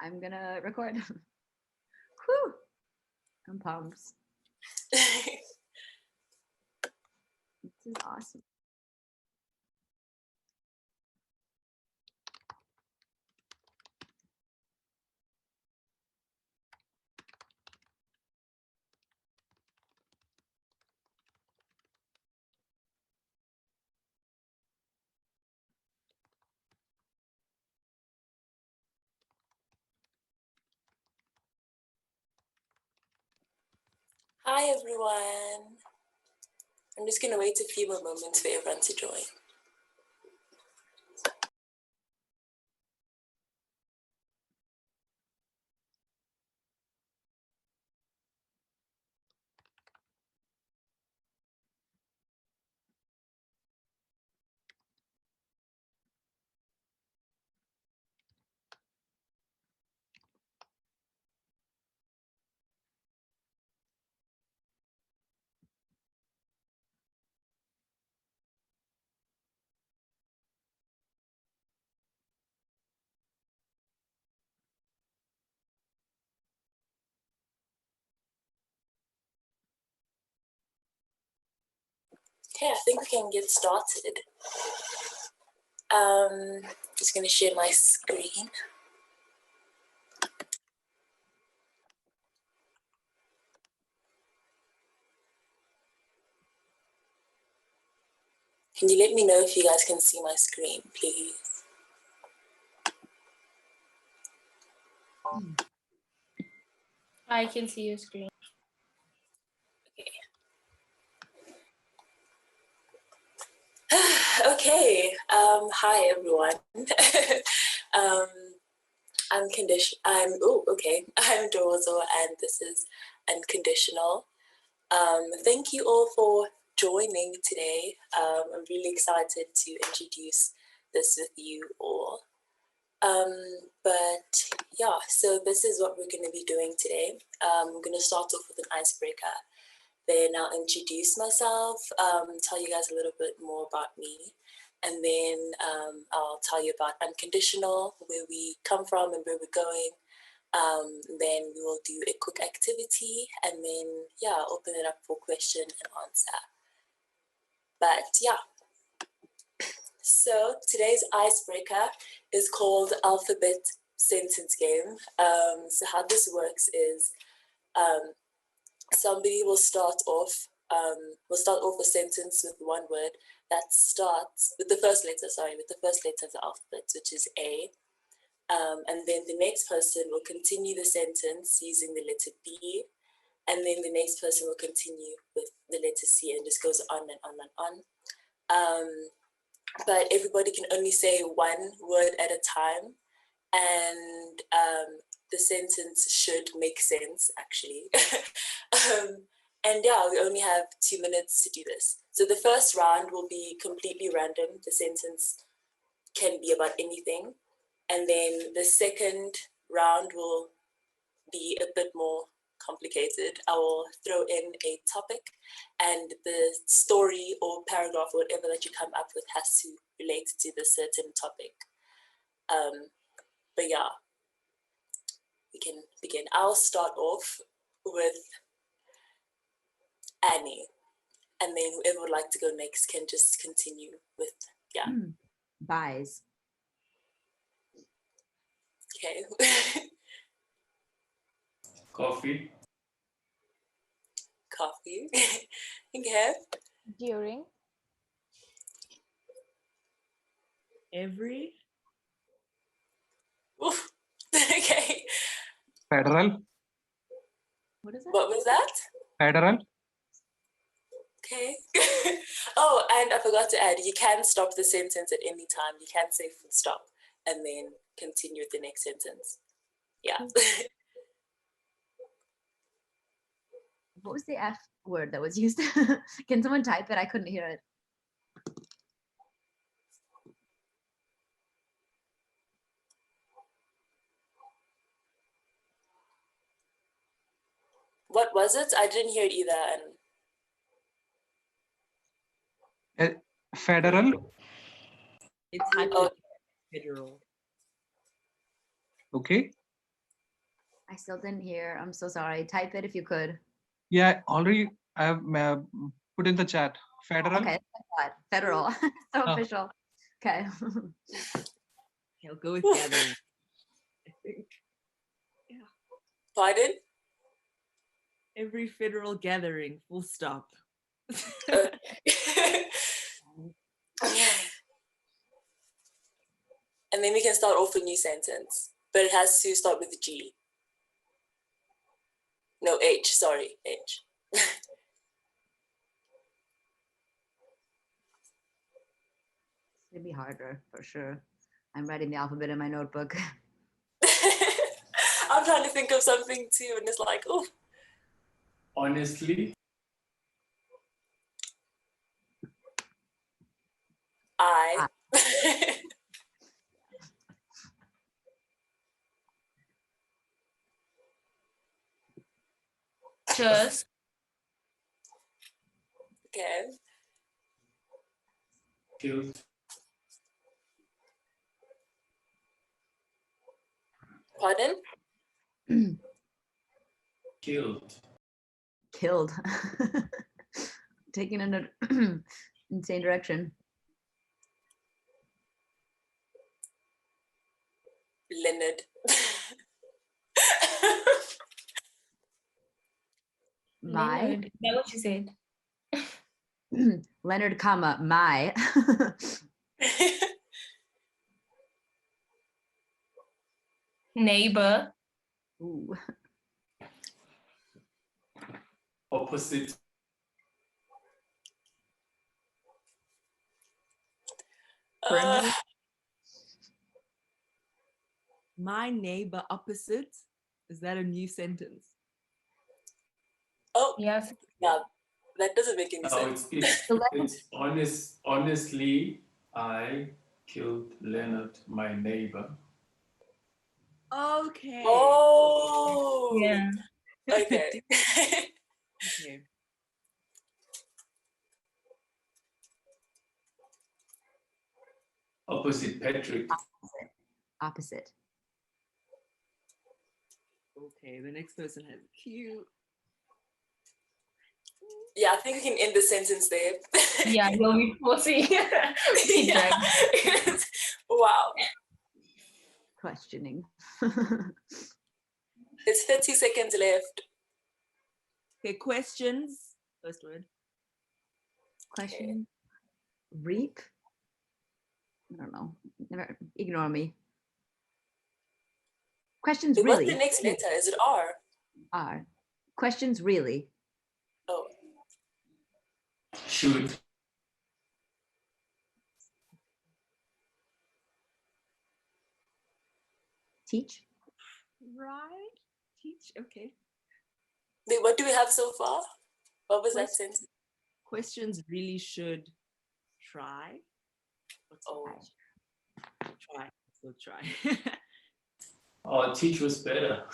I'm gonna record. Whew! I'm pumped. This is awesome. Hi everyone. I'm just gonna wait a few more moments for everyone to join. Okay, I think we can get started. Just gonna share my screen. Can you let me know if you guys can see my screen, please? I can see your screen. Okay. Hi everyone. I'm Ntokozo and this is Unconditional. Thank you all for joining today. I'm really excited to introduce this with you all. But yeah, so this is what we're going to be doing today. I'm going to start off with an icebreaker. Then I'll introduce myself, tell you guys a little bit more about me, and then I'll tell you about Unconditional, where we come from and where we're going. Then we will do a quick activity, and then yeah, open it up for question and answer. But yeah, so today's icebreaker is called Alphabet Sentence Game. So how this works is somebody will start off a sentence with one word that starts with the first letter, with the first letter of the alphabet, which is A. And then the next person will continue the sentence using the letter B. And then the next person will continue with the letter C, and just goes on and on and on. But everybody can only say one word at a time. And the sentence should make sense, actually. And yeah, we only have 2 minutes to do this. So the first round will be completely random. The sentence can be about anything. And then the second round will be a bit more complicated. I will throw in a topic, and the story or paragraph or whatever that you come up with has to relate to the certain topic. But yeah, we can begin. I'll start off with Annie, and then whoever would like to go next can just continue with, yeah. Buys. Okay. Coffee. Coffee. Okay. During. Every. Oof. Okay. Federal. What is that? What was that? Federal. Okay. Oh, and I forgot to add, you can stop the sentence at any time. You can say full stop and then continue with the next sentence. Yeah. What was the F word that was used? Can someone type it? I couldn't hear it. What was it? I didn't hear it either. And Federal. It's had to be federal. Okay. I still didn't hear. I'm so sorry. Type it if you could. Yeah, already I have put in the chat. Federal. Okay, federal. So Oh. official. Okay. I'll go with gathering. I think Pardon? every federal gathering, full stop. And then we can start off a new sentence, but it has to start with G. No, H, sorry, H. It's gonna be harder for sure. I'm writing the alphabet in my notebook. I'm trying to think of something too, and it's like, oh. Honestly, I. Just. Okay. killed, Pardon? killed, Killed. Taking in an insane direction. Leonard. My Leonard. Is that what you said? Leonard, comma, my. Neighbor. Ooh. opposite, Uh, My neighbor opposite. Is that a new sentence? oh, Yes. yeah, that doesn't make any no, sense. it's honestly, I killed Leonard, my neighbor. Okay. Oh, Yeah. okay. Okay. Opposite Patrick. Opposite. Okay, the next person has Q. Yeah, I think we can end the sentence there. Yeah, you'll be forcing. Yeah. Wow. Questioning. It's 30 seconds left. Okay, questions. First word. Question. Reap. I don't know. Never ignore me. Questions Wait, what's really the next letter? Is it R? are. Questions really. Oh, Should, Teach. Right. Teach. Okay. wait, what do we have so far? What was that Quest- sentence? Questions really should try. What's Oh, try? So try. oh, teach was better.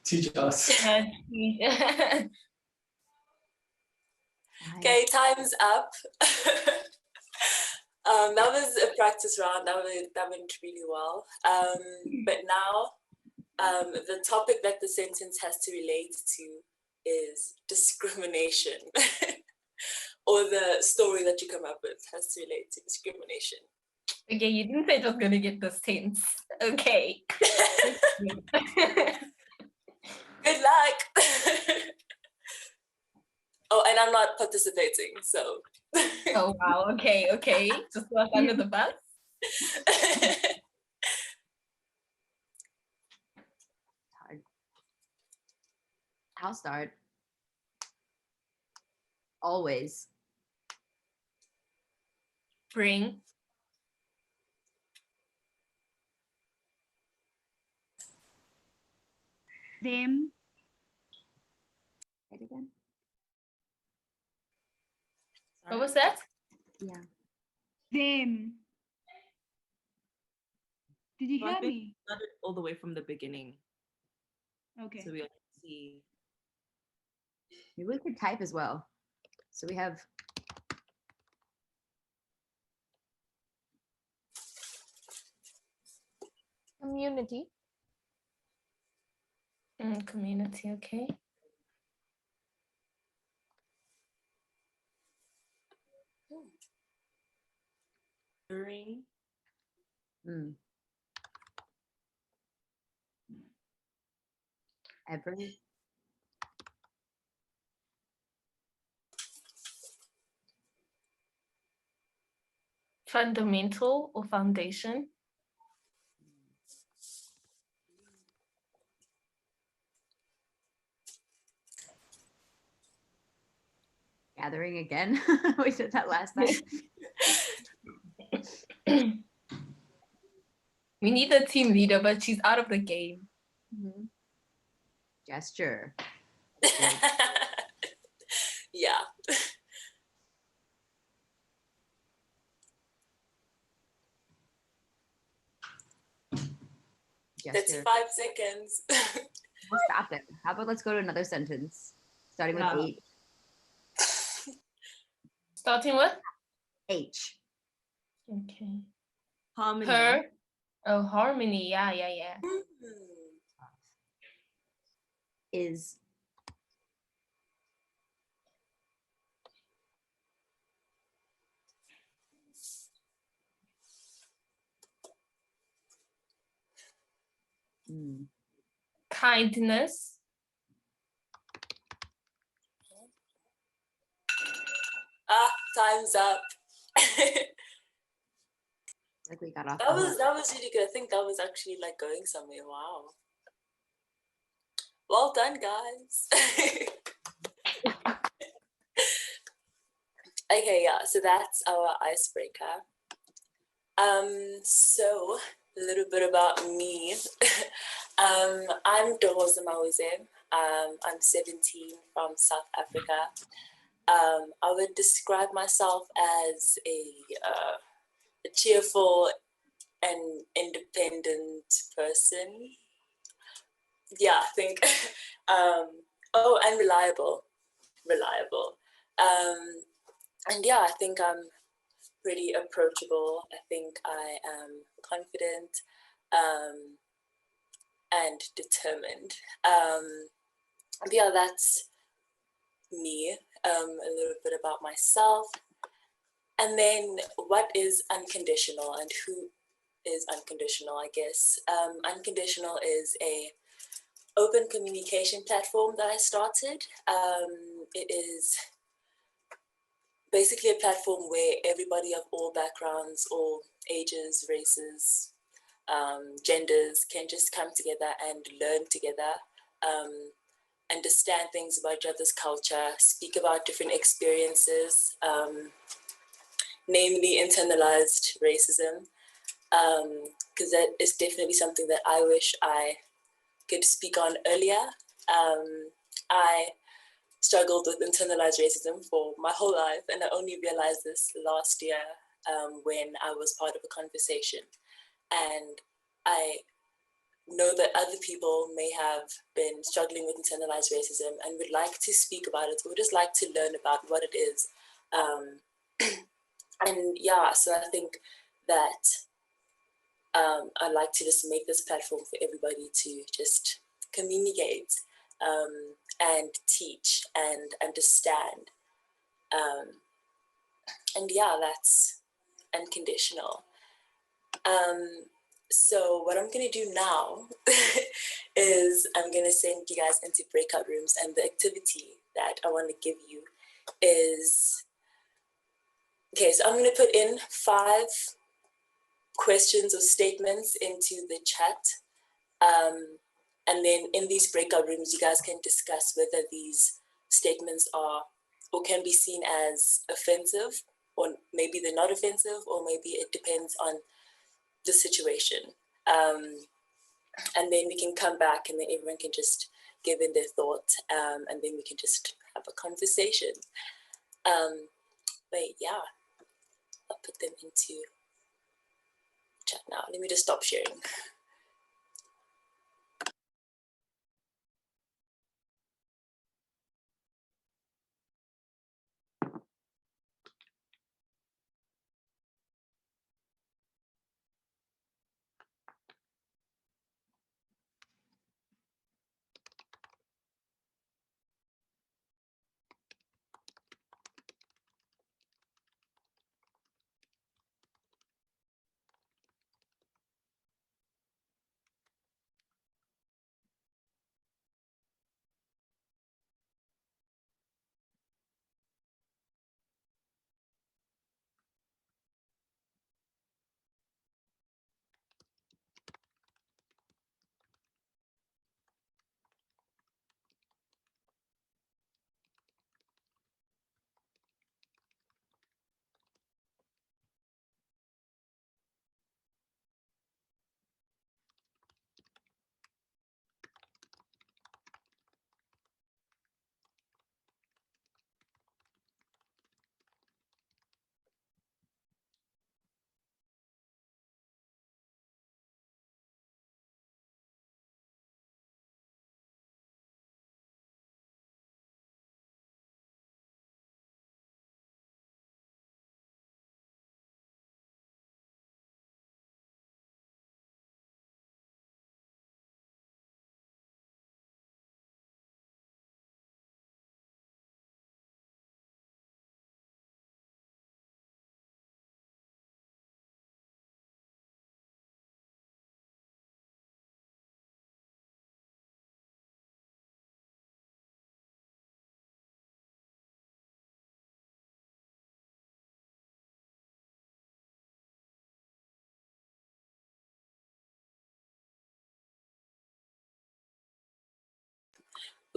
Teach us. okay, time's up. That was a practice round. That went really well. But now, the topic that the sentence has to relate to is discrimination, or the story that you come up with has to relate to discrimination. Okay, you didn't say it was gonna get the sense. Okay. Good luck. Oh, and I'm not participating, so. Oh wow. Okay. Just throw us under the bus. Hard. I'll start. Always. Bring. Them. Say it again. What was that? Yeah. Them. Did you So I hear think me? started all the way from the beginning. Okay. So we'll see. Maybe we could type as well. So we have Community. Community, okay. During. Mm. Every. Fundamental or foundation. Gathering again. We did that last time. We need a team leader, but she's out of the game. Mhm. Gesture. Yeah. Gesture. 35 seconds. We'll stop there. How about let's go to another sentence, starting with Yeah. H. Starting with H. okay. Harmony. Her. Oh, harmony. Yeah. Is. Mm. Kindness. Time's up. Like we got off. That was really good. I think that was actually like going somewhere. Wow. Well done, guys. Okay, yeah, so that's our icebreaker. So a little bit about me. I'm Ntokozo. I'm 17 from South Africa. I would describe myself as a cheerful and independent person. Yeah, I think. And reliable. And yeah, I think I'm pretty approachable. I think I am confident and determined. Yeah, that's me. A little bit about myself. And then what is unconditional and who is unconditional, I guess. Unconditional is a open communication platform that I started. It is basically a platform where everybody of all backgrounds, all ages, races, genders can just come together and learn together, understand things about each other's culture, speak about different experiences, namely internalized racism, because that is definitely something that I wish I could speak on earlier. I struggled with internalized racism for my whole life, and I only realized this last year when I was part of a conversation. And I know that other people may have been struggling with internalized racism and would like to speak about it, or just like to learn about what it is. And yeah, so I think that I'd like to just make this platform for everybody to just communicate and teach and understand. And yeah, that's unconditional. So what I'm gonna do now is I'm gonna send you guys into breakout rooms, and the activity that I want to give you is, okay, so I'm gonna put in 5 questions or statements into the chat. And then in these breakout rooms, you guys can discuss whether these statements are or can be seen as offensive, or maybe they're not offensive, or maybe it depends on the situation. And then we can come back and then everyone can just give in their thoughts, and then we can just have a conversation. But yeah, I'll put them into chat now. Let me just stop sharing.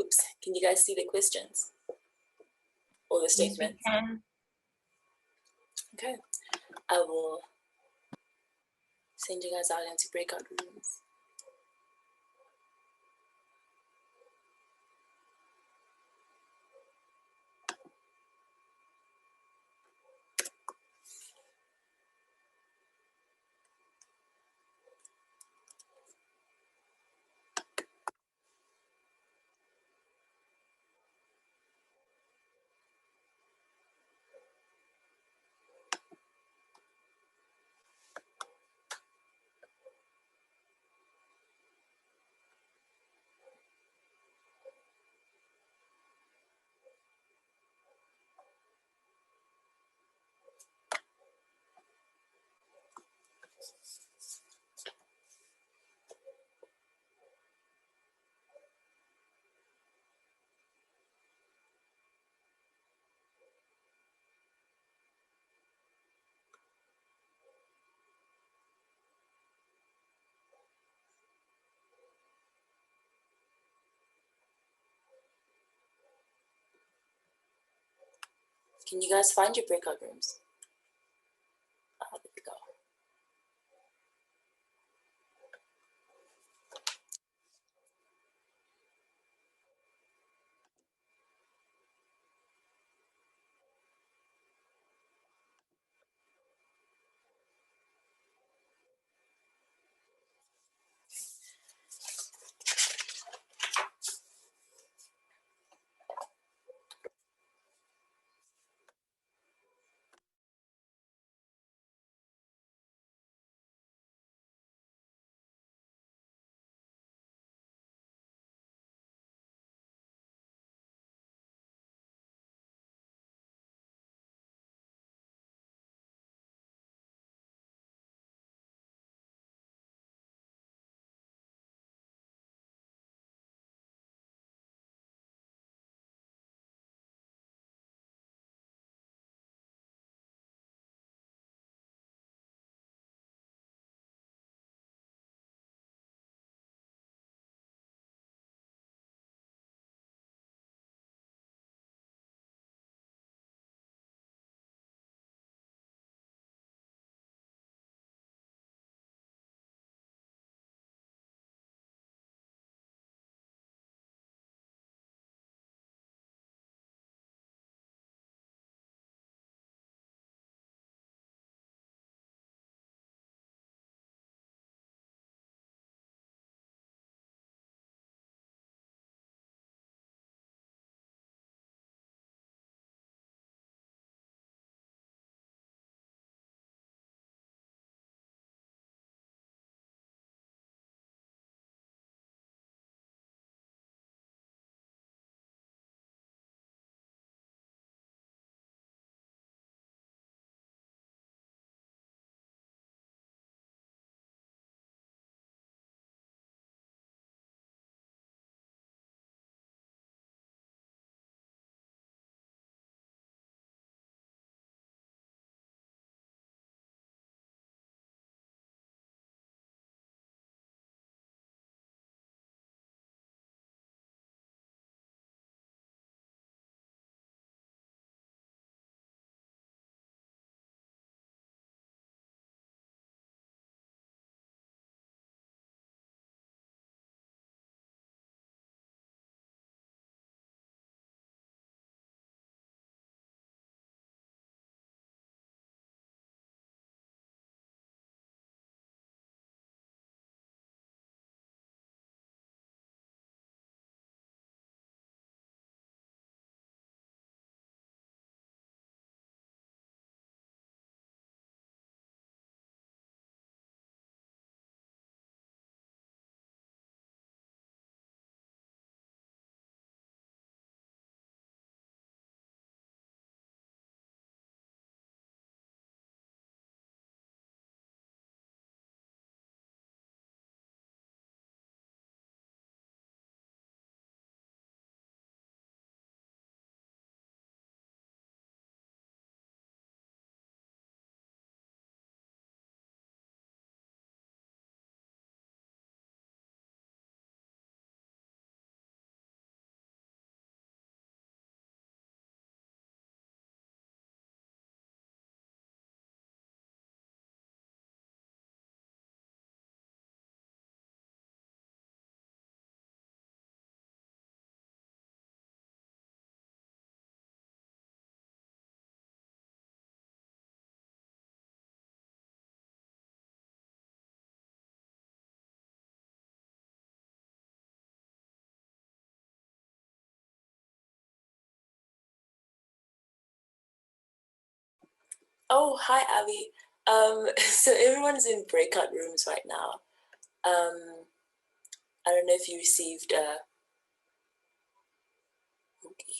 Oops, can you guys see the questions or the Yes, we statements? can. Okay, I will send you guys out into breakout rooms. Can you guys find your breakout rooms? There we go. Oh, hi, Abby. So everyone's in breakout rooms right now. I don't know if you received. Okay.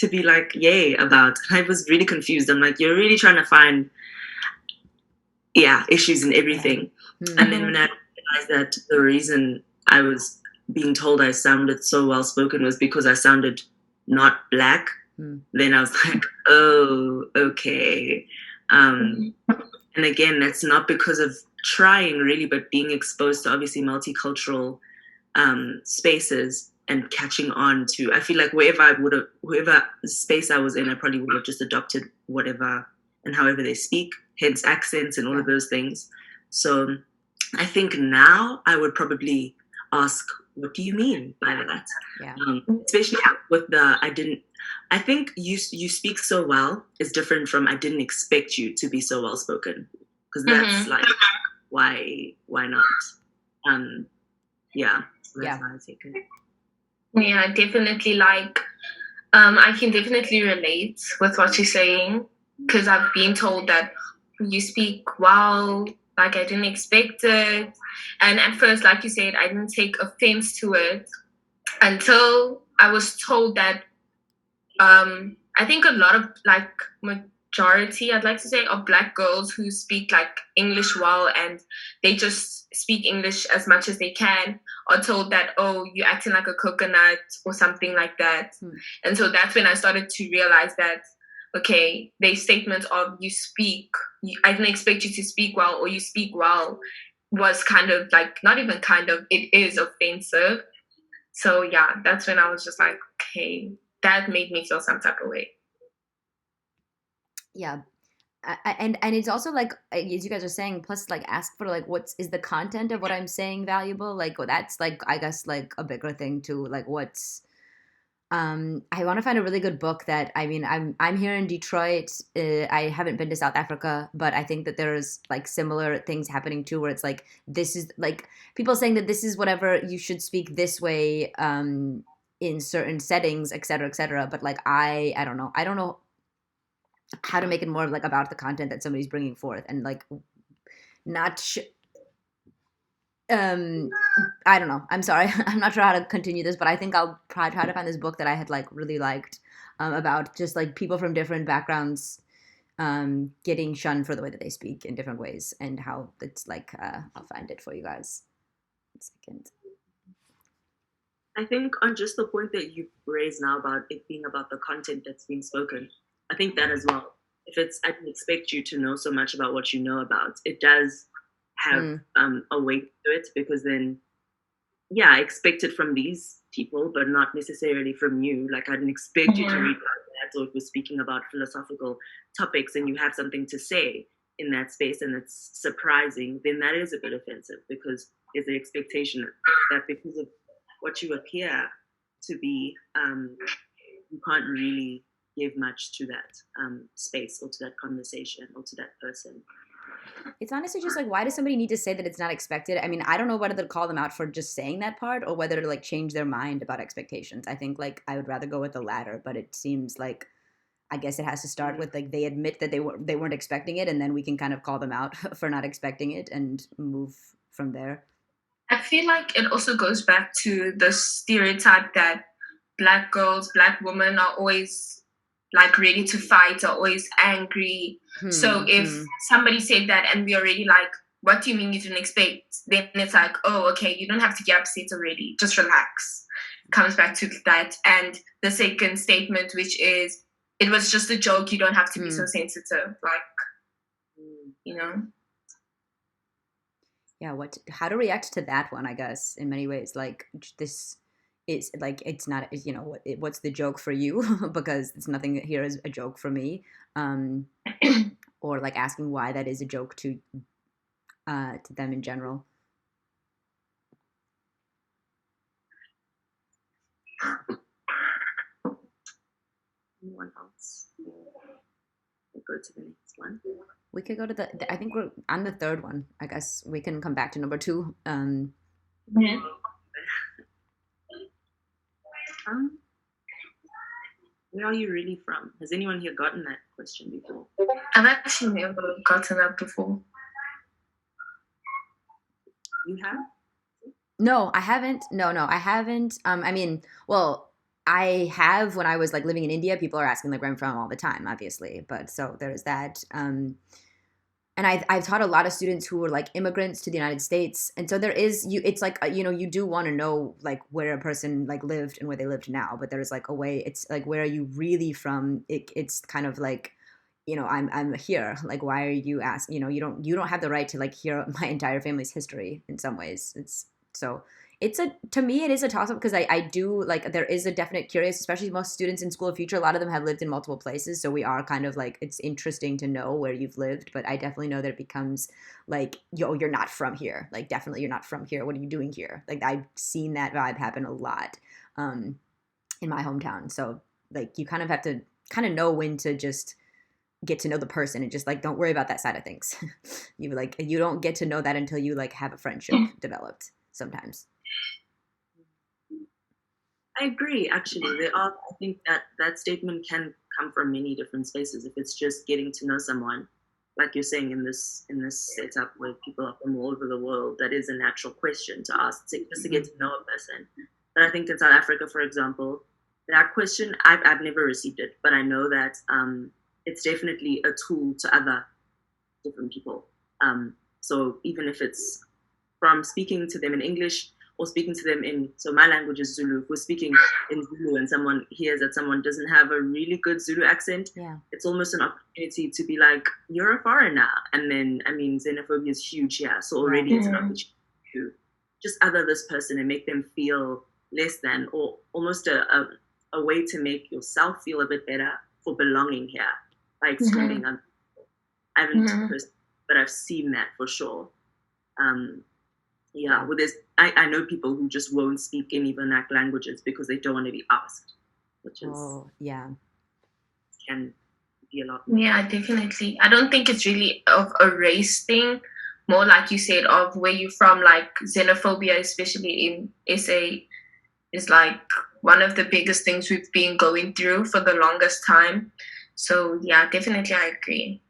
to be like yay about. I was really confused. I'm like, you're really trying to find issues in everything. And then when I realized that the reason I was being told I sounded so well spoken was because I sounded not Black, then I was like, oh, okay. And again, that's not because of trying really, but being exposed to obviously multicultural spaces and catching on to, I feel like whoever space I was in, I probably would have just adopted whatever and however they speak, hence accents and all of those things. So I think now I would probably ask, what do you mean by that? Yeah. Especially with I think you speak so well is different from I didn't expect you to be so well spoken, because that's like why not? Yeah. So that's how I take it. Yeah, definitely. Like, I can definitely relate with what you're saying, because I've been told that you speak well, like I didn't expect it. And at first, like you said, I didn't take offense to it until I was told that I think a lot of like majority, I'd like to say, of Black girls who speak like English well and they just speak English as much as they can are told that, oh, you're acting like a coconut or something like that. And so that's when I started to realize that, okay, the statement of I didn't expect you to speak well or you speak well was kind of like, not even kind of, it is offensive. So yeah, that's when I was just like, okay, that made me feel some type of way. Yeah. And it's also like, as you guys are saying, plus like ask for like, is the content of what I'm saying valuable? Like, that's like, I guess like a bigger thing too. Like I want to find a really good book that, I mean, I'm here in Detroit. I haven't been to South Africa, but I think that there's like similar things happening too, where it's like, this is like people saying that this is whatever you should speak this way, in certain settings, et cetera, but like I don't know how to make it more like about the content that somebody's bringing forth, and like I don't know. I'm sorry. I'm not sure how to continue this, but I think I'll try to find this book that I had like really liked, about just like people from different backgrounds getting shunned for the way that they speak in different ways, and how it's like, I'll find it for you guys. 1 second. I think on just the point that you raised now about it being about the content that's being spoken, I think that as well. If I didn't expect you to know so much about what you know about, it does have a weight to it, because then, I expect it from these people, but not necessarily from you. Like, I didn't expect you to read like that, or if we're speaking about philosophical topics and you have something to say in that space and it's surprising, then that is a bit offensive, because there's the expectation that because of what you appear to be, you can't really give much to that space or to that conversation or to that person. It's honestly just like, why does somebody need to say that it's not expected? I mean, I don't know whether to call them out for just saying that part or whether to like change their mind about expectations. I think like I would rather go with the latter, but it seems like, I guess it has to start with like they admit that they weren't expecting it, and then we can kind of call them out for not expecting it and move from there. I feel like it also goes back to the stereotype that Black girls, Black women are always like ready to fight, are always angry. So if somebody said that and we already like, what do you mean you didn't expect? Then it's like, oh, okay, you don't have to get upset already. Just relax. Comes back to that. And the second statement, which is, it was just a joke. You don't have to be so sensitive. Like, you know? Yeah, how to react to that one, I guess, in many ways. Like, this is like, it's not, you know, what's the joke for you? Because it's nothing here is a joke for me. Or like asking why that is a joke to them in general. Anyone else? We'll go to the next one. We could go to I think we're on the third one. I guess we can come back to number 2. Where are you really from? Has anyone here gotten that question before? I've actually never gotten that before. You have? No, I haven't. No, I haven't. I mean, well, I have, when I was like living in India, people are asking like where I'm from all the time, obviously. But so there's that. And I've taught a lot of students who were like immigrants to the United States, and so there is it's like you do want to know like where a person like lived and where they lived now, but there's like a way, it's like where are you really from? It's kind of like, I'm here, like why are you asking? You don't have the right to like hear my entire family's history in some ways. To me it is a toss-up, because I do like, there is a definite curious, especially most students in School of Future, a lot of them have lived in multiple places, so we are kind of like, it's interesting to know where you've lived, but I definitely know that it becomes like, yo, you're not from here, like definitely you're not from here, what are you doing here? Like I've seen that vibe happen a lot in my hometown. So like you kind of have to kind of know when to just get to know the person and just like don't worry about that side of things. You don't get to know that until you like have a friendship developed sometimes. I agree. Actually, I think that statement can come from many different spaces. If it's just getting to know someone, like you're saying in this setup where people are from all over the world, that is a natural question to ask, just to get to know a person. But I think in South Africa, for example, that question I've never received it, but I know that it's definitely a tool to other different people. So even if it's from speaking to them in English, or speaking to them so my language is Zulu. If we're speaking in Zulu and someone hears that someone doesn't have a really good Zulu accent, it's almost an opportunity to be like, you're a foreigner. And then, I mean, xenophobia is huge here. So already it's an opportunity to just other this person and make them feel less than, or almost a way to make yourself feel a bit better for belonging here by excluding other people. I haven't personally, but I've seen that for sure. Well, I know people who just won't speak any vernacular languages because they don't want to be asked, which is can be a lot more. Yeah, definitely. I don't think it's really of a race thing, more like you said, of where you're from. Like xenophobia, especially in SA, is like one of the biggest things we've been going through for the longest time. So yeah, definitely I agree.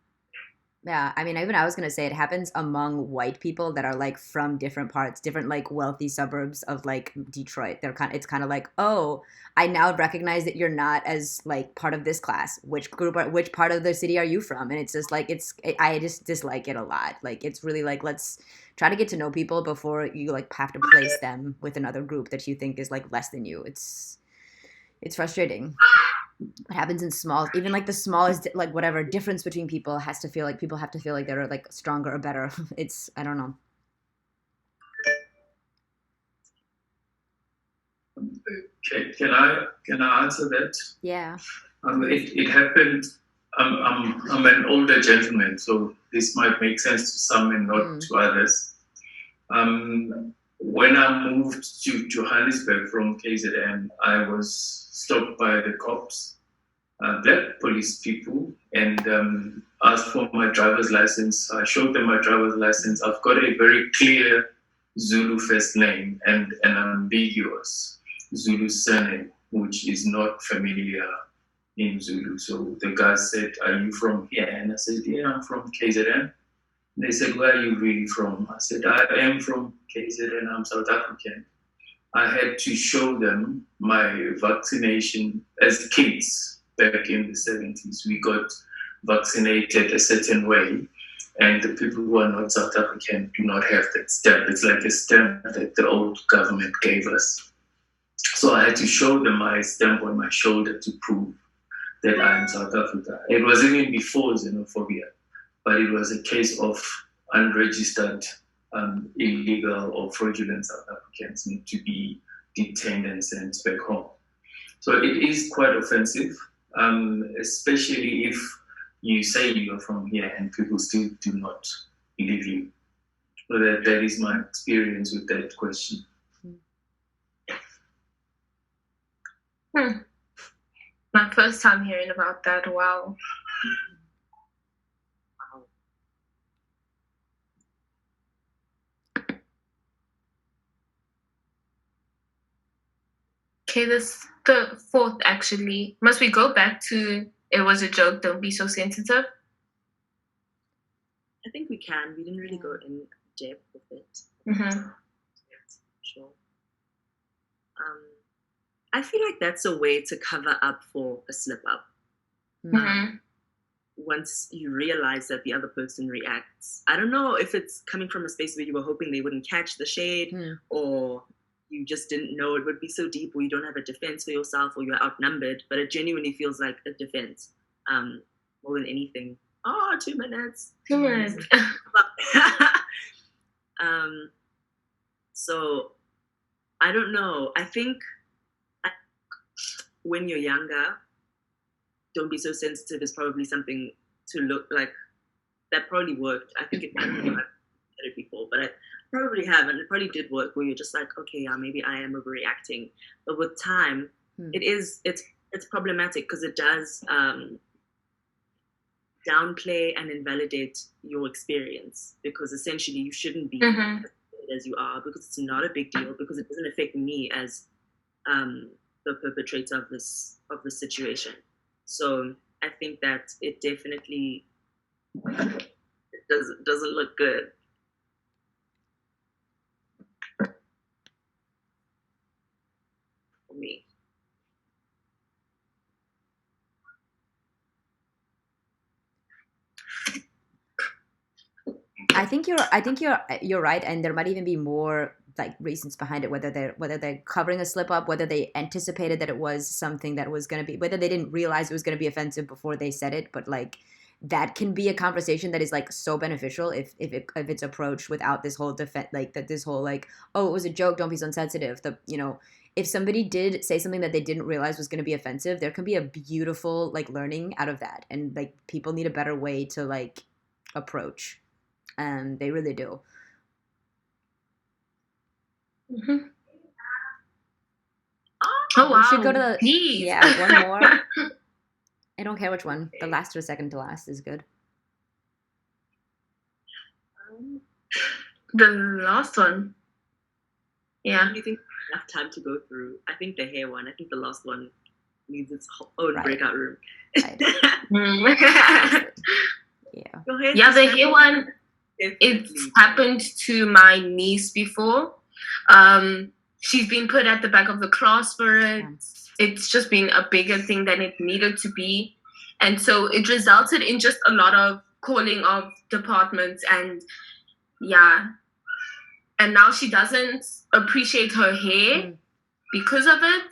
Yeah, I mean, even I was gonna say it happens among white people that are like from different parts, different like wealthy suburbs of like Detroit. It's kind of like, oh, I now recognize that you're not as like part of this class. Which part of the city are you from? And it's just like I just dislike it a lot. Like it's really like, let's try to get to know people before you like have to place them with another group that you think is like less than you. It's frustrating. It happens in small, even like the smallest, like whatever difference between people have to feel like they're like stronger or better. I don't know. Can I answer that? Yeah. It happened. I'm an older gentleman, so this might make sense to some and not to others. When I moved to Johannesburg from KZN, I was stopped by the cops, black police people, and asked for my driver's license. I showed them my driver's license. I've got a very clear Zulu first name and an ambiguous Zulu surname, which is not familiar in Zulu. So the guy said, "Are you from here?" And I said, "Yeah, I'm from KZN." They said, "Where are you really from?" I said, "I am from KZN, I'm South African." I had to show them my vaccination as kids back in the 70s. We got vaccinated a certain way, and the people who are not South African do not have that stamp. It's like a stamp that the old government gave us. So I had to show them my stamp on my shoulder to prove that I am South Africa. It was even before xenophobia, but it was a case of unregistered, illegal or fraudulent South Africans need to be detained and sent back home. So it is quite offensive, especially if you say you're from here and people still do not believe you. So that is my experience with that question. My first time hearing about that. Wow. Okay, this the fourth actually. Must we go back to it was a joke, don't be so sensitive? I think we can. We didn't really go in depth with it. Mm-hmm. Sure. I feel like that's a way to cover up for a slip up. Mm-hmm. Once you realize that the other person reacts, I don't know if it's coming from a space where you were hoping they wouldn't catch the shade, or you just didn't know it would be so deep, or you don't have a defense for yourself, or you're outnumbered, but it genuinely feels like a defense more than anything. 2 minutes. 2 minutes. So I don't know. I think when you're younger, don't be so sensitive is probably something to look like. That probably worked. I think I don't know if I've said it before, but I probably have, and it probably did work, where you're just like, okay, yeah, maybe I am overreacting. But with time, it's problematic, because it does downplay and invalidate your experience, because essentially you shouldn't be as you are, because it's not a big deal, because it doesn't affect me as the perpetrator of this situation. So I think that it definitely doesn't look good. For me. I think you're right, and there might even be more like reasons behind it, whether they're covering a slip up, whether they anticipated that it was something that was going to be, whether they didn't realize it was going to be offensive before they said it, but like that can be a conversation that is like so beneficial if it's approached without this whole defense, like that this whole like, oh, it was a joke, don't be so insensitive. If somebody did say something that they didn't realize was going to be offensive, there can be a beautiful like learning out of that, and like people need a better way to like approach. They really do. Mm-hmm. Oh wow! We should go to the Please. one more. I don't care which one. The last or second to last is good. The last one. Yeah. Do you think enough time to go through? I think the hair one. I think the last one needs its own breakout room. Right. Yeah, the hair one. It's happened to my niece before. She's been put at the back of the class for it. It's just been a bigger thing than it needed to be. And so it resulted in just a lot of calling of departments, and yeah. And now she doesn't appreciate her hair because of it.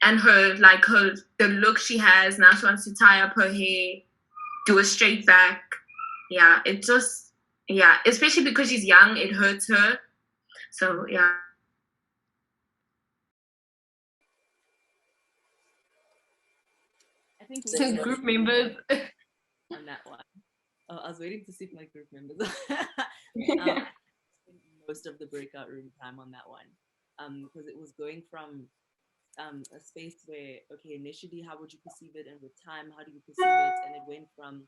And the look she has, now she wants to tie up her hair, do a straight back. Yeah, it just, especially because she's young, it hurts her. So, yeah. I think group members. On that one. I was waiting to see if my group members most of the breakout room time on that one. Because it was going from a space where, okay, initially, how would you perceive it? And with time, how do you perceive it? And it went from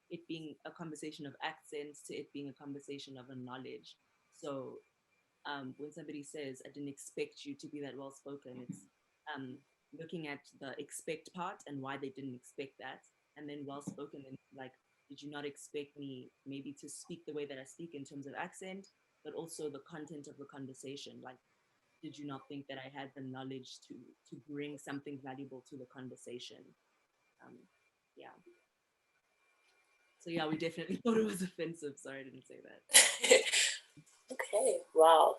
it being a conversation of accents to it being a conversation of a knowledge. So when somebody says, I didn't expect you to be that well-spoken, it's looking at the expect part and why they didn't expect that. And then well-spoken, and like, did you not expect me maybe to speak the way that I speak in terms of accent, but also the content of the conversation? Like, did you not think that I had the knowledge to bring something valuable to the conversation? Yeah. So yeah, we definitely thought it was offensive. Sorry, I didn't say that. Okay, wow.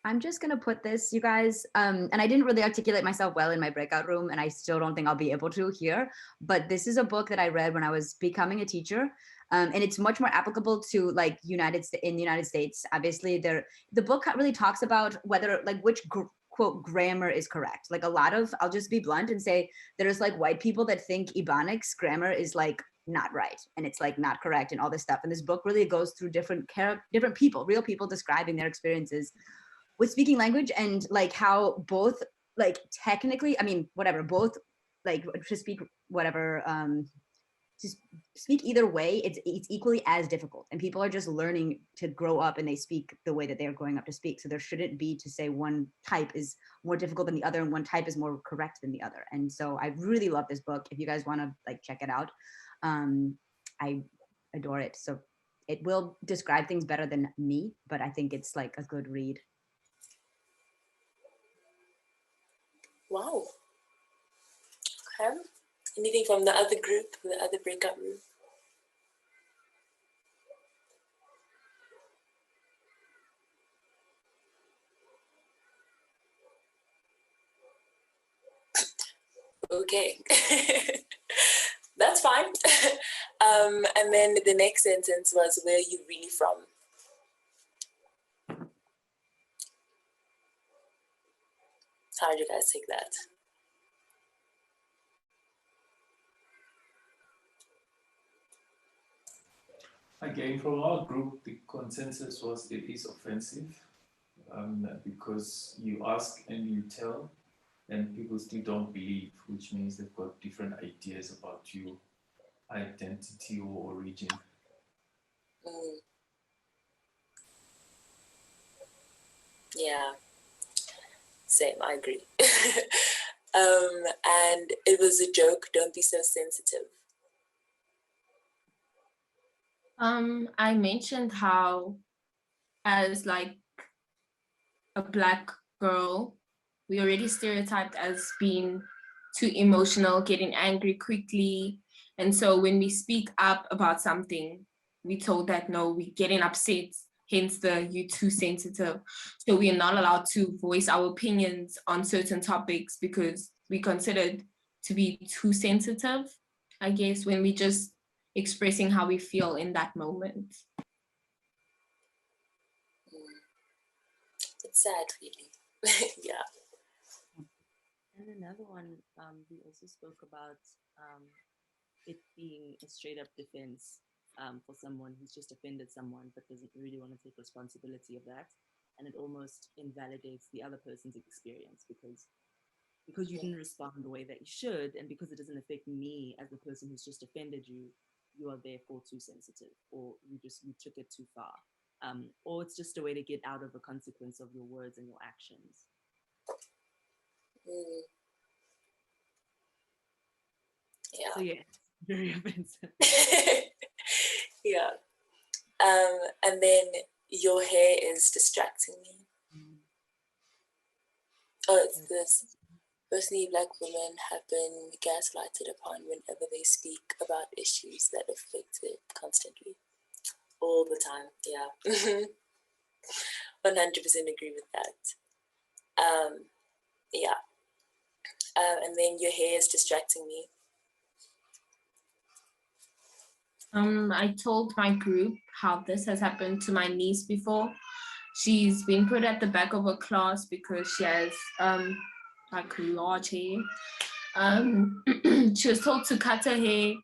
I'm just going to put this, you guys, and I didn't really articulate myself well in my breakout room, and I still don't think I'll be able to here, but this is a book that I read when I was becoming a teacher, and it's much more applicable to like in the United States. Obviously, the book really talks about whether like which quote grammar is correct. Like a lot of, I'll just be blunt and say there's like white people that think Ebonics grammar is like not right, and it's like not correct and all this stuff. And this book really goes through different people, real people describing their experiences with speaking language, and like how both like technically, I mean, whatever, both like to speak whatever, to speak either way, it's equally as difficult, and people are just learning to grow up and they speak the way that they're growing up to speak. So there shouldn't be to say one type is more difficult than the other and one type is more correct than the other. And so I really love this book. If you guys want to like check it out, I adore it. So it will describe things better than me, but I think it's like a good read. Wow. Okay. Anything from the other group, the other breakout room? Okay. That's fine. And then the next sentence was, where are you really from? How did you guys take that? Again, from our group, the consensus was it is offensive because you ask and you tell, and people still don't believe, which means they've got different ideas about your identity or origin. Yeah, same, I agree. And it was a joke, don't be so sensitive. I mentioned how, as like a Black girl, we already stereotyped as being too emotional, getting angry quickly. And so when we speak up about something, we told that no, we're getting upset, hence the you too sensitive. So we are not allowed to voice our opinions on certain topics because we considered to be too sensitive, I guess, when we just expressing how we feel in that moment. It's sad, really. Yeah. And another one, we also spoke about it being a straight up defense for someone who's just offended someone but doesn't really want to take responsibility of that. And it almost invalidates the other person's experience because you didn't respond the way that you should, and because it doesn't affect me as the person who's just offended you, you are therefore too sensitive, or you took it too far. Or it's just a way to get out of the consequence of your words and your actions. Yeah. So yeah, very offensive. Yeah. And then your hair is distracting me. Oh, it's this. Firstly, Black women have been gaslighted upon whenever they speak about issues that affect it constantly. All the time, yeah. 100% agree with that. Yeah. And then your hair is distracting me. I told my group how this has happened to my niece before. She's been put at the back of a class because she has like large hair. She was told to cut her hair,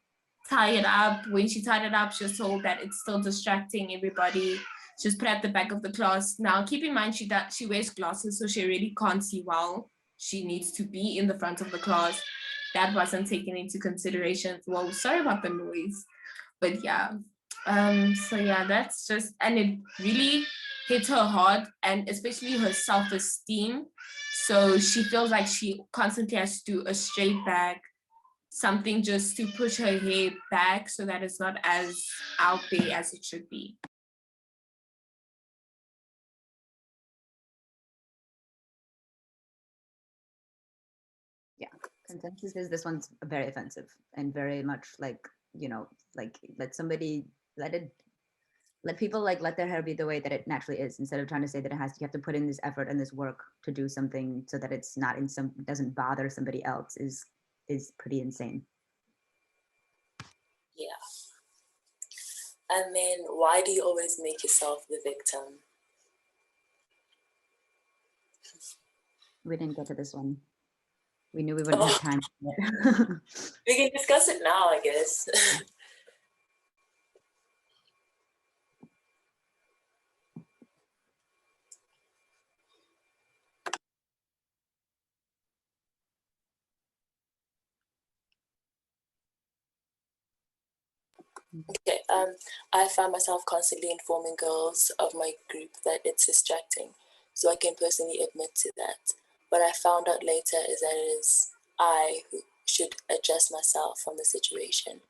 tie it up. When she tied it up, she was told that it's still distracting everybody. She was put at the back of the class. Now, keep in mind she wears glasses, so she really can't see well. She needs to be in the front of the class. That wasn't taken into consideration. Well, sorry about the noise, but yeah. So yeah, that's just, and it really hit her hard, and especially her self-esteem. So she feels like she constantly has to do a straight back, something just to push her hair back so that it's not as out there as it should be. Yeah, consensus is this one's very offensive and very much like, you know, like let people like let their hair be the way that it naturally is, instead of trying to say that you have to put in this effort and this work to do something so that it's not doesn't bother somebody else is pretty insane. Yeah. And then why do you always make yourself the victim? We didn't get to this one. We knew we wouldn't have time for it. We can discuss it now, I guess. Okay, I find myself constantly informing girls of my group that it's distracting, so I can personally admit to that. What I found out later is that it is I who should adjust myself from the situation.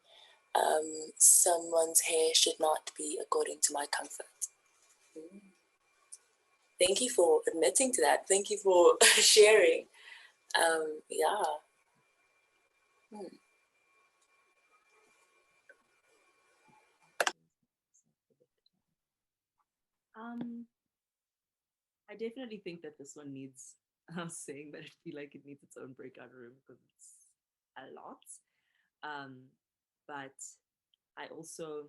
Someone's hair should not be according to my comfort. Thank you for admitting to that. Thank you for sharing. Yeah. Hmm. I definitely think that this one needs saying, but I feel like it needs its own breakout room because it's a lot. But I also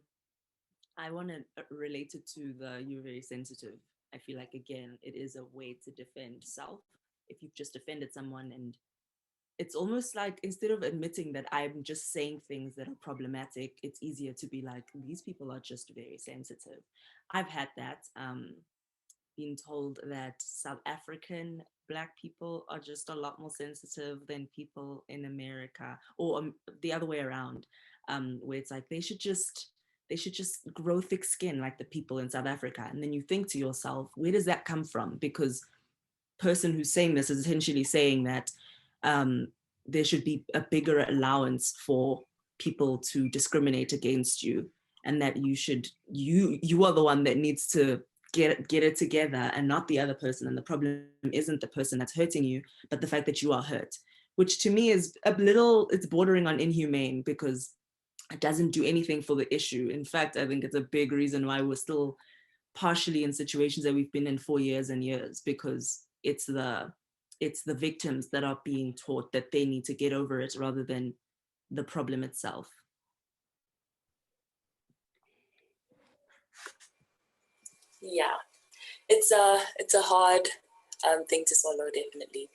I want to relate it to the you're very sensitive. I feel like again, it is a way to defend self. If you've just offended someone, and it's almost like instead of admitting that I'm just saying things that are problematic, it's easier to be like, these people are just very sensitive. I've had that. Been told that South African Black people are just a lot more sensitive than people in America, or the other way around, where it's like they should just grow thick skin like the people in South Africa. And then you think to yourself, where does that come from? Because person who's saying this is essentially saying that um, there should be a bigger allowance for people to discriminate against you, and that you are the one that needs to get it together, and not the other person. And the problem isn't the person that's hurting you, but the fact that you are hurt, which to me is it's bordering on inhumane, because it doesn't do anything for the issue. In fact, I think it's a big reason why we're still partially in situations that we've been in for years and years, because it's the victims that are being taught that they need to get over it rather than the problem itself. Yeah, it's a hard thing to swallow, definitely.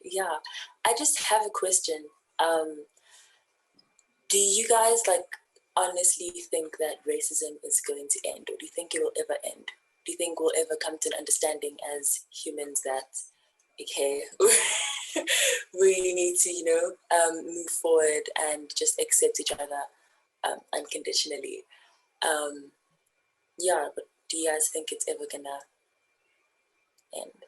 Yeah, I just have a question. Do you guys honestly think that racism is going to end, or do you think it will ever end? Do you think we'll ever come to an understanding as humans that, okay, we need to move forward and just accept each other unconditionally? Yeah, but do you guys think it's ever gonna end?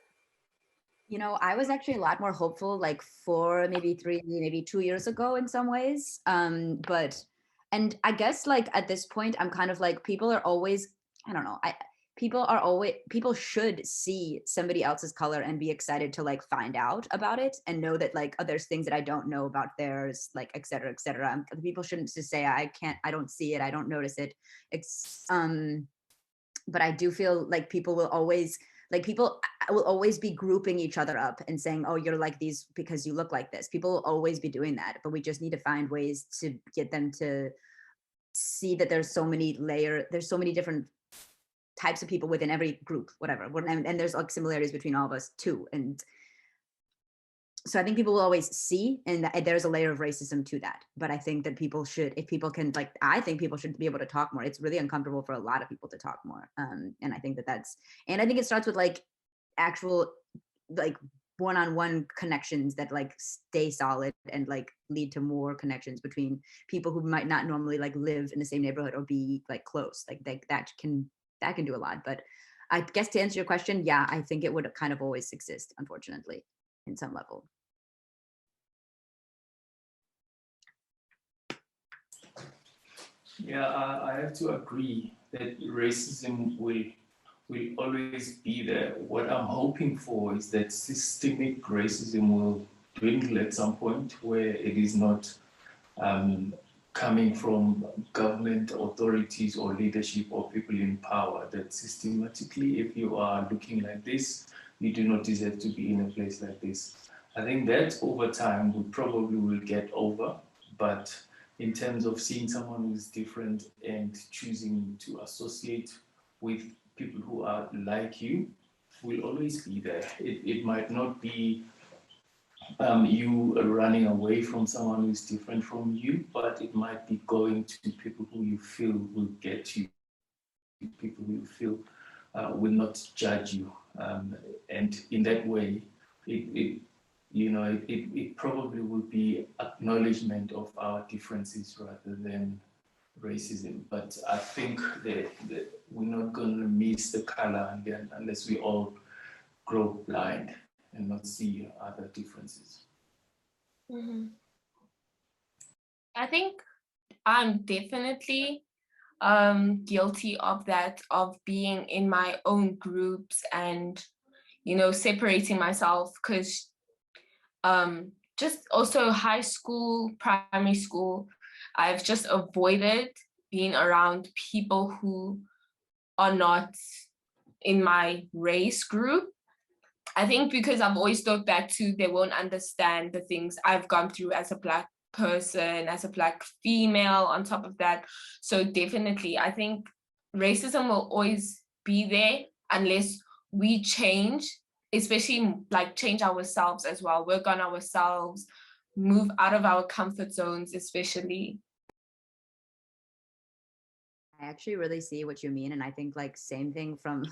I was actually a lot more hopeful like 4, maybe 3, maybe 2 years ago in some ways. But and I guess like at this point, I'm kind of like people are always, I don't know, people should see somebody else's color and be excited to like find out about it and know that like, oh, there's things that I don't know about theirs, like et cetera, et cetera. People shouldn't just say I don't see it, I don't notice it. It's but I do feel like people will always be grouping each other up and saying, oh, you're like these because you look like this. People will always be doing that, but we just need to find ways to get them to see that there's so many different types of people within every group, whatever. And there's like similarities between all of us too. And so I think people will always see, and there's a layer of racism to that. But I think that people should, if people can, like, I think people should be able to talk more. It's really uncomfortable for a lot of people to talk more. And I think and I think it starts with like actual, like one-on-one connections that like stay solid and like lead to more connections between people who might not normally like live in the same neighborhood or be like close. Like that can do a lot. But I guess to answer your question, yeah, I think it would kind of always exist, unfortunately, in some level. Yeah, I have to agree that racism will always be there. What I'm hoping for is that systemic racism will dwindle at some point, where it is not coming from government authorities or leadership or people in power, that systematically, if you are looking like this, you do not deserve to be in a place like this. I think that over time we probably will get over, but in terms of seeing someone who's different and choosing to associate with people who are like you, will always be there. It might not be you running away from someone who's different from you, but it might be going to people who you feel will get you, people who you feel will not judge you. And in that way, it probably would be acknowledgement of our differences rather than racism. But I think that we're not going to miss the color again unless we all grow blind and not see other differences. Mm-hmm. I think I'm definitely guilty of that, of being in my own groups and separating myself, because just also high school, primary school, I've just avoided being around people who are not in my race group. I think because I've always thought that too, they won't understand the things I've gone through as a Black person, as a Black female on top of that. So definitely, I think racism will always be there unless we change, especially like change ourselves as well, work on ourselves, move out of our comfort zones, especially. I actually really see what you mean. And I think like same thing from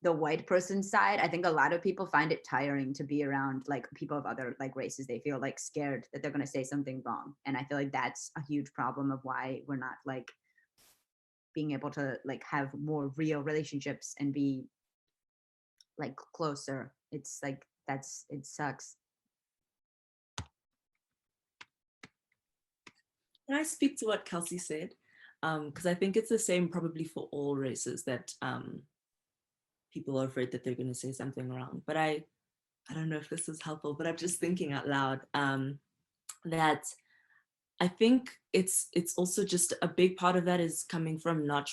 the white person side. I think a lot of people find it tiring to be around like people of other like races. They feel like scared that they're going to say something wrong. And I feel like that's a huge problem of why we're not like being able to like have more real relationships and be like closer. It's like, it sucks. Can I speak to what Kelsey said? Because I think it's the same probably for all races, that people are afraid that they're going to say something wrong. But I don't know if this is helpful, but I'm just thinking out loud that I think it's also just a big part of that is coming from not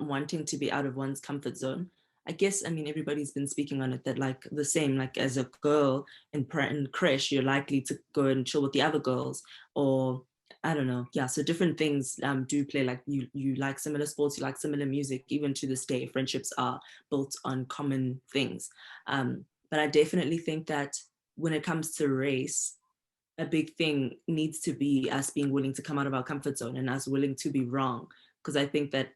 wanting to be out of one's comfort zone. I guess, I mean, everybody's been speaking on it, that like the same, like as a girl in creche, you're likely to go and chill with the other girls, or I don't know. Yeah, so different things do play, like you like similar sports, you like similar music. Even to this day, friendships are built on common things. But I definitely think that when it comes to race, a big thing needs to be us being willing to come out of our comfort zone and us willing to be wrong. Because I think that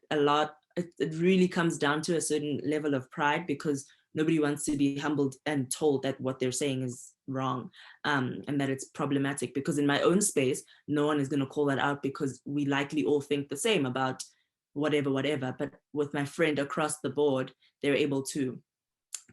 it really comes down to a certain level of pride, because nobody wants to be humbled and told that what they're saying is wrong, and that it's problematic. Because in my own space, no one is going to call that out, because we likely all think the same about whatever. But with my friend across the board, they're able to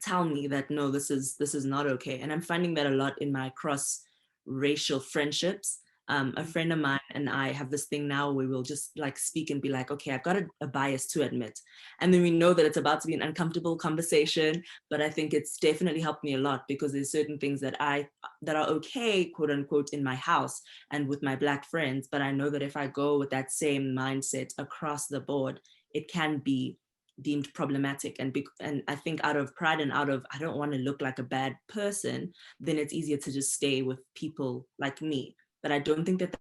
tell me that no, this is not okay. And I'm finding that a lot in my cross racial friendships. A friend of mine and I have this thing now where we'll just like speak and be like, okay, I've got a bias to admit. And then we know that it's about to be an uncomfortable conversation, but I think it's definitely helped me a lot, because there's certain things that are okay, quote unquote, in my house and with my Black friends. But I know that if I go with that same mindset across the board, it can be deemed problematic. And I think out of pride and out of, I don't want to look like a bad person, then it's easier to just stay with people like me. But I don't think that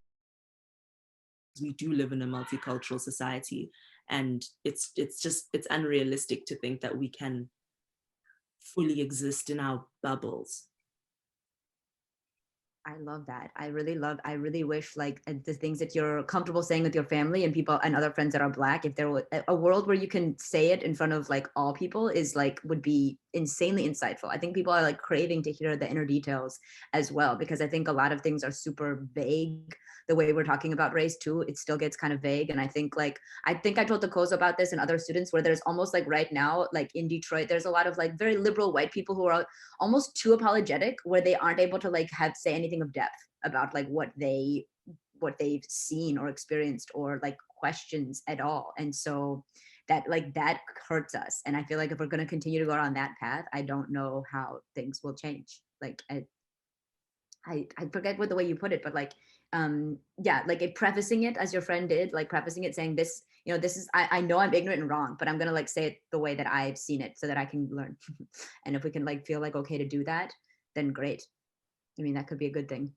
we do live in a multicultural society, and it's unrealistic to think that we can fully exist in our bubbles. I love that. I really wish like the things that you're comfortable saying with your family and people and other friends that are Black, if there were a world where you can say it in front of like all people, is like would be insanely insightful. I think people are like craving to hear the inner details as well, because I think a lot of things are super vague. The way we're talking about race too, it still gets kind of vague. And I think I told Ntokozo about this and other students, where there's almost like right now, like in Detroit, there's a lot of like very liberal white people who are almost too apologetic, where they aren't able to like say anything of depth about like what they've seen or experienced, or like questions at all. And so that hurts us. And I feel like if we're going to continue to go on that path, I don't know how things will change. Like I forget what the way you put it, but like yeah, like prefacing it as your friend did, like prefacing it saying this, this is, I know I'm ignorant and wrong, but I'm gonna like say it the way that I've seen it so that I can learn. And if we can like feel like okay to do that, then great. I mean, that could be a good thing.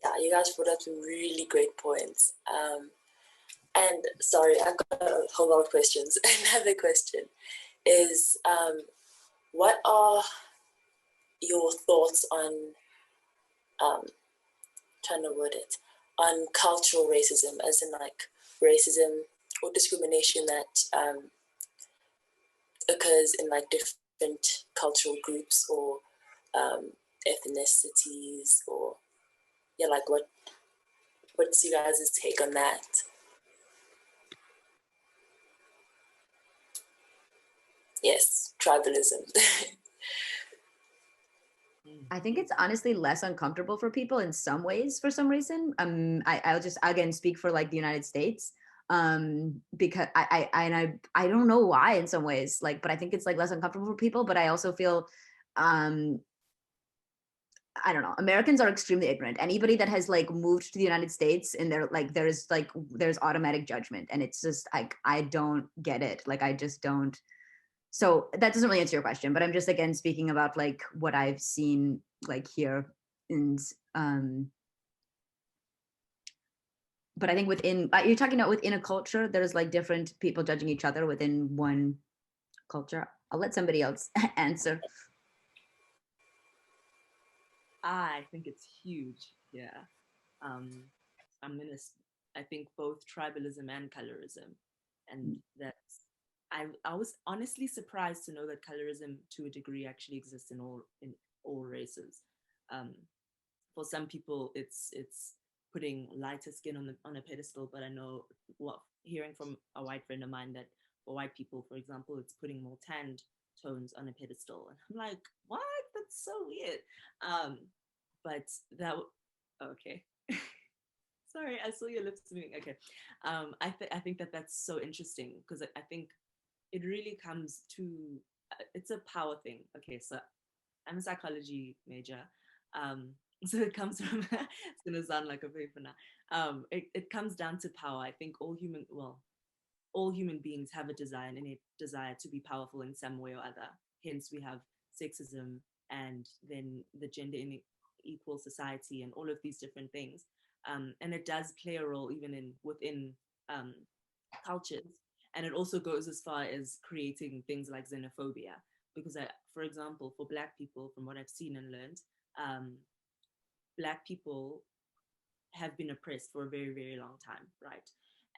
Yeah, you guys brought up some really great points. And sorry, I've got a whole lot of questions. Another question is, what are your thoughts on, trying to word it, on cultural racism, as in like racism or discrimination that occurs in like different cultural groups or ethnicities, or yeah, like what's you guys' take on that? Yes, tribalism. I think it's honestly less uncomfortable for people in some ways for some reason. I'll just again speak for like the United States. Because I don't know why in some ways, like, but I think it's like less uncomfortable for people. But I also feel, I don't know. Americans are extremely ignorant. Anybody that has like moved to the United States and they're like, there's automatic judgment, and it's just like I don't get it. Like I just don't. So that doesn't really answer your question, but I'm just again speaking about like what I've seen like here, and but I think within you're talking about within a culture, there's like different people judging each other within one culture. I'll let somebody else answer. I think it's huge. Yeah. I'm gonna. I think both tribalism and colorism, and that's. I was honestly surprised to know that colorism, to a degree, actually exists in all races. Um, for some people, it's putting lighter skin on a pedestal, but I know, well, hearing from a white friend of mine, that for white people, for example, it's putting more tanned tones on a pedestal, and I'm like, what? That's so weird. But that okay. Sorry, I saw your lips moving. Okay, I think that that's so interesting, because I think it really comes to it's a power thing. Okay, so I'm a psychology major, so it comes from it's gonna sound like a paper now. It comes down to power. I think all human beings have a desire, an innate desire to be powerful in some way or other. Hence, we have sexism, and then the gender inequal society, and all of these different things. And it does play a role even within um, cultures. And it also goes as far as creating things like xenophobia. Because, for example, for Black people, from what I've seen and learned, um, Black people have been oppressed for a very, very long time, right?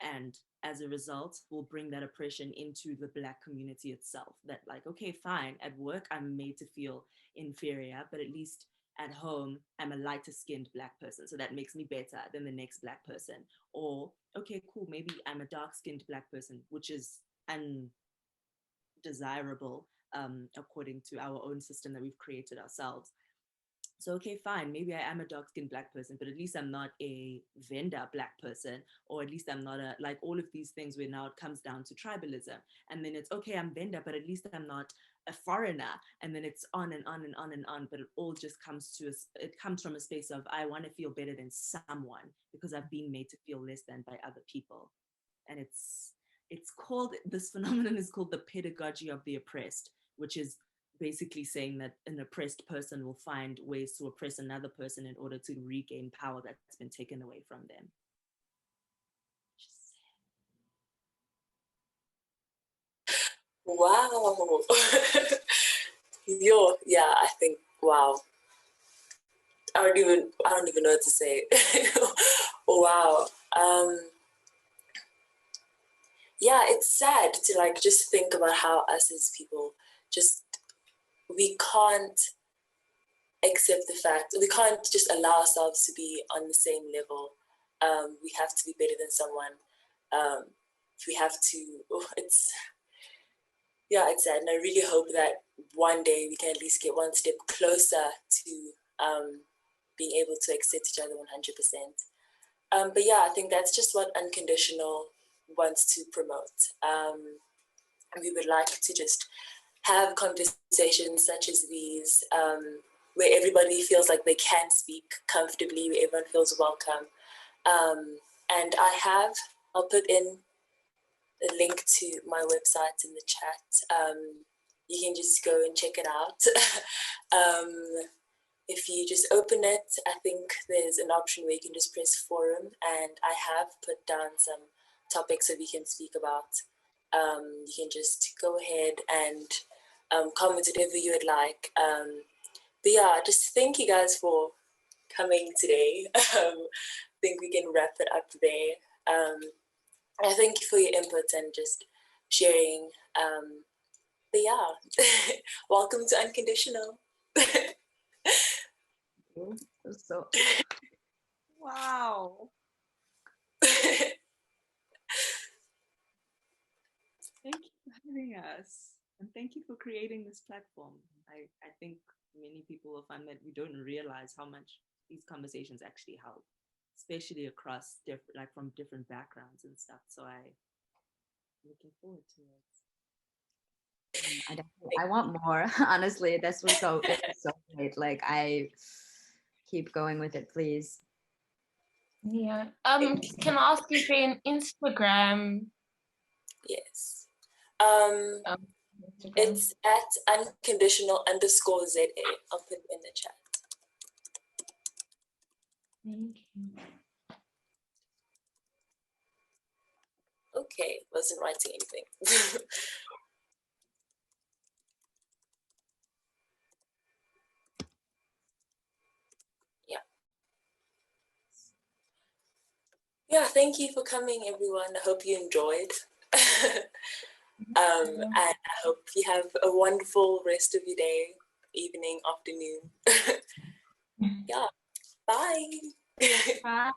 And as a result, we'll bring that oppression into the Black community itself. That, like, okay, fine, at work, I'm made to feel inferior, but at least at home, I'm a lighter skinned Black person. So that makes me better than the next Black person. Or, okay, cool, maybe I'm a dark skinned Black person, which is undesirable according to our own system that we've created ourselves. So, okay, fine, maybe I am a dark skinned Black person, but at least I'm not a vendor Black person, or at least I'm not like all of these things where now it comes down to tribalism. And then it's okay, I'm vendor, but at least I'm not a foreigner. And then it's on and on and on and on. But it all just comes it comes from a space of, I want to feel better than someone because I've been made to feel less than by other people. And it's called, this phenomenon is called the pedagogy of the oppressed, which is basically saying that an oppressed person will find ways to oppress another person in order to regain power that's been taken away from them. Wow. Yeah, I think, wow. I don't even know what to say. Wow. Yeah, it's sad to like just think about how us as people we can't accept the fact, we can't just allow ourselves to be on the same level. We have to be better than someone. We have to, it's sad. And I really hope that one day we can at least get one step closer to being able to accept each other 100%. But yeah, I think that's just what Unconditional wants to promote. We would like to just have conversations such as these, where everybody feels like they can speak comfortably, where everyone feels welcome. And I'll put in a link to my website in the chat. You can just go and check it out. If you just open it, I think there's an option where you can just press forum, and I have put down some topics that we can speak about. You can just go ahead and comment whatever you would like. But yeah, just thank you guys for coming today. I think we can wrap it up there. I thank you for your input and just sharing. But yeah, welcome to Unconditional. So Wow. Thank you for having us. And thank you for creating this platform. I think many people will find that we don't realize how much these conversations actually help. especially across different, like from different backgrounds and stuff. So I'm looking forward to it. I want more. Honestly, this was so great. Like I keep going with it, please. Yeah. Can I ask you for an Instagram? Yes. Instagram. It's at unconditional_ZA. I'll put it in the chat. Thank you. Okay, wasn't writing anything. Yeah, thank you for coming, everyone. I hope you enjoyed. And I hope you have a wonderful rest of your day, evening, afternoon. Yeah, bye. Bye.